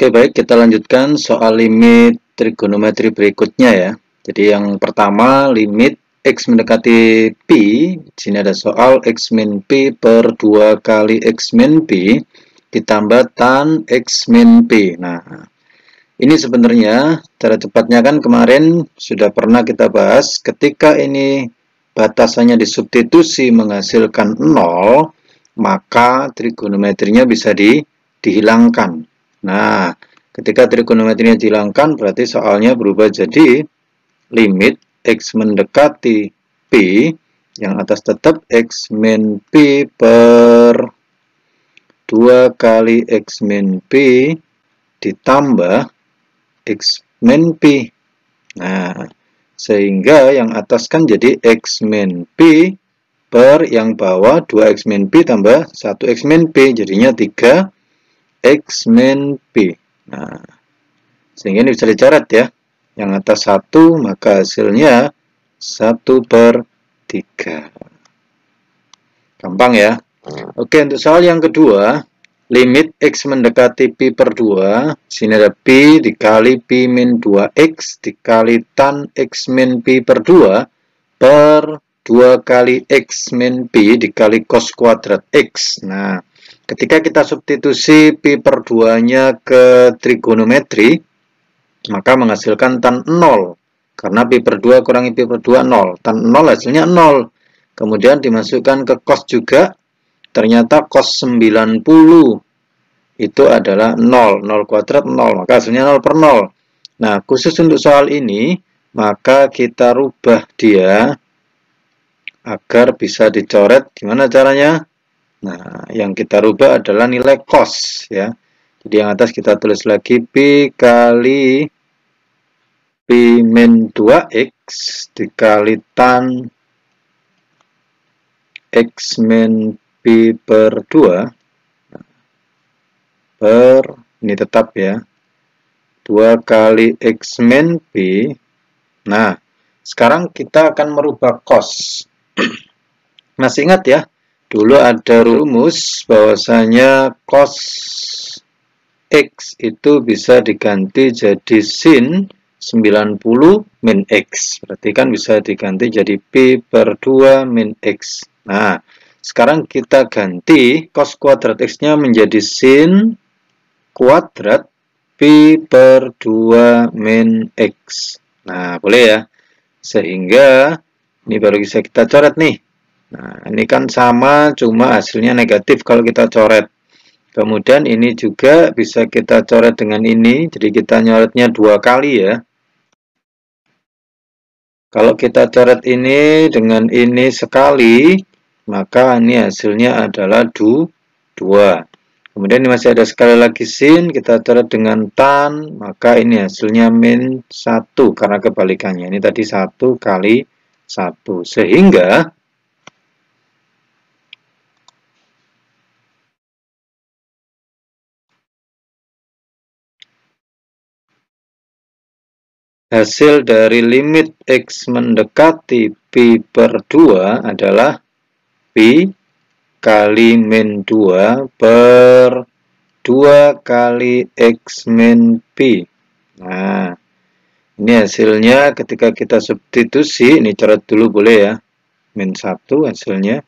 Oke, baik, kita lanjutkan soal limit trigonometri berikutnya ya. Jadi yang pertama, limit X mendekati P. Di sini ada soal X min P per 2 kali X min P ditambah tan X min P. Nah, ini sebenarnya cara cepatnya kan kemarin sudah pernah kita bahas. Ketika ini batasannya disubstitusi menghasilkan 0, maka trigonometrinya bisa dihilangkan. Nah, ketika trigonometrinya dihilangkan, berarti soalnya berubah jadi limit X mendekati P, yang atas tetap X min P per 2 kali X min P ditambah X min P. Nah, sehingga yang atas kan jadi X min P per yang bawah 2X min P tambah 1X min P, jadinya 3 X min P. Nah, sehingga ini bisa dicatat ya. Yang atas 1, maka hasilnya 1/3. Gampang ya. Oke, untuk soal yang kedua, limit X mendekati P per 2. Sini ada P dikali P min 2X dikali tan X min P per 2 per 2 kali X min P dikali cos kuadrat X. Nah, ketika kita substitusi P per 2-nya ke trigonometri, maka menghasilkan tan 0. Karena P per 2 kurangi P per 2, 0. Tan 0 hasilnya 0. Kemudian dimasukkan ke cos juga, ternyata cos 90 itu adalah 0. 0 kuadrat 0, maka hasilnya 0 per 0. Nah, khusus untuk soal ini, maka kita rubah dia agar bisa dicoret. Gimana caranya? Nah, yang kita rubah adalah nilai cos ya. Jadi yang atas kita tulis lagi P kali P min 2X dikali tan X min P per 2 per, ini tetap ya, 2 kali X min P. Nah, sekarang kita akan merubah cos. Masih ingat ya? Dulu ada rumus bahwasanya cos X itu bisa diganti jadi sin 90 min X. Berarti kan bisa diganti jadi P per 2 min X. Nah, sekarang kita ganti cos kuadrat X-nya menjadi sin kuadrat P per 2 min X. Nah, boleh ya? Sehingga ini baru bisa kita coret nih. Nah, ini kan sama, cuma hasilnya negatif kalau kita coret. Kemudian ini juga bisa kita coret dengan ini, jadi kita nyoretnya 2 kali ya. Kalau kita coret ini dengan ini sekali, maka ini hasilnya adalah 2. Kemudian ini masih ada sekali lagi sin, kita coret dengan tan, maka ini hasilnya min 1, karena kebalikannya. Ini tadi 1 kali 1. Sehingga hasil dari limit X mendekati P per 2 adalah P kali min 2 per 2 kali X min P. Nah, ini hasilnya ketika kita substitusi, ini coret dulu boleh ya, min 1 hasilnya.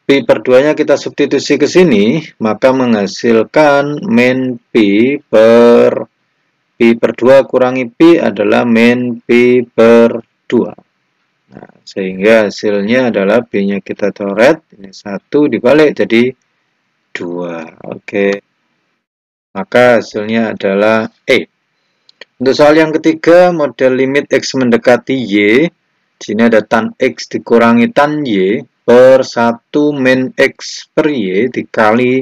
P per 2-nya kita substitusi ke sini, maka menghasilkan min P per P per 2 kurangi P adalah min P per 2. Nah, sehingga hasilnya adalah B-nya kita coret. Ini 1 dibalik jadi 2. Oke. Maka hasilnya adalah E. Untuk soal yang ketiga, model limit X mendekati Y. Di sini ada tan X dikurangi tan Y per 1 min X per Y dikali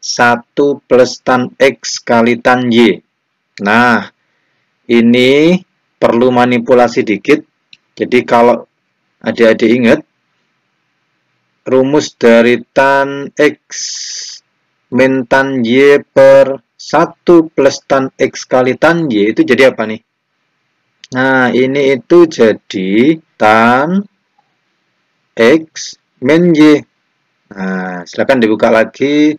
1 plus tan X kali tan Y. Nah, ini perlu manipulasi dikit. Jadi kalau adik-adik ingat, rumus dari tan X min tan Y per 1 plus tan X kali tan Y itu jadi apa nih? Nah, ini itu jadi tan X min Y. Nah, silakan dibuka lagi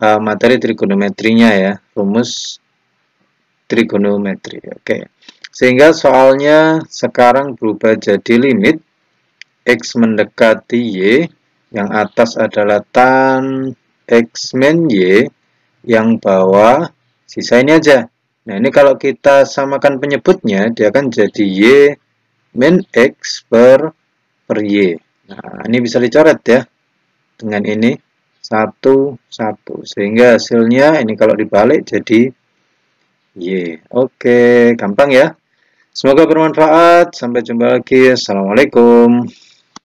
materi trigonometrinya ya, rumus trigonometri. Oke. Sehingga soalnya sekarang berubah jadi limit X mendekati Y, yang atas adalah tan X min Y, yang bawah sisa ini aja. Nah, ini kalau kita samakan penyebutnya, dia akan jadi Y min X per Y. Nah, ini bisa dicoret ya, dengan ini, 1, 1. Sehingga hasilnya, ini kalau dibalik jadi Y. Oke, gampang ya. Semoga bermanfaat. Sampai jumpa lagi. Assalamualaikum.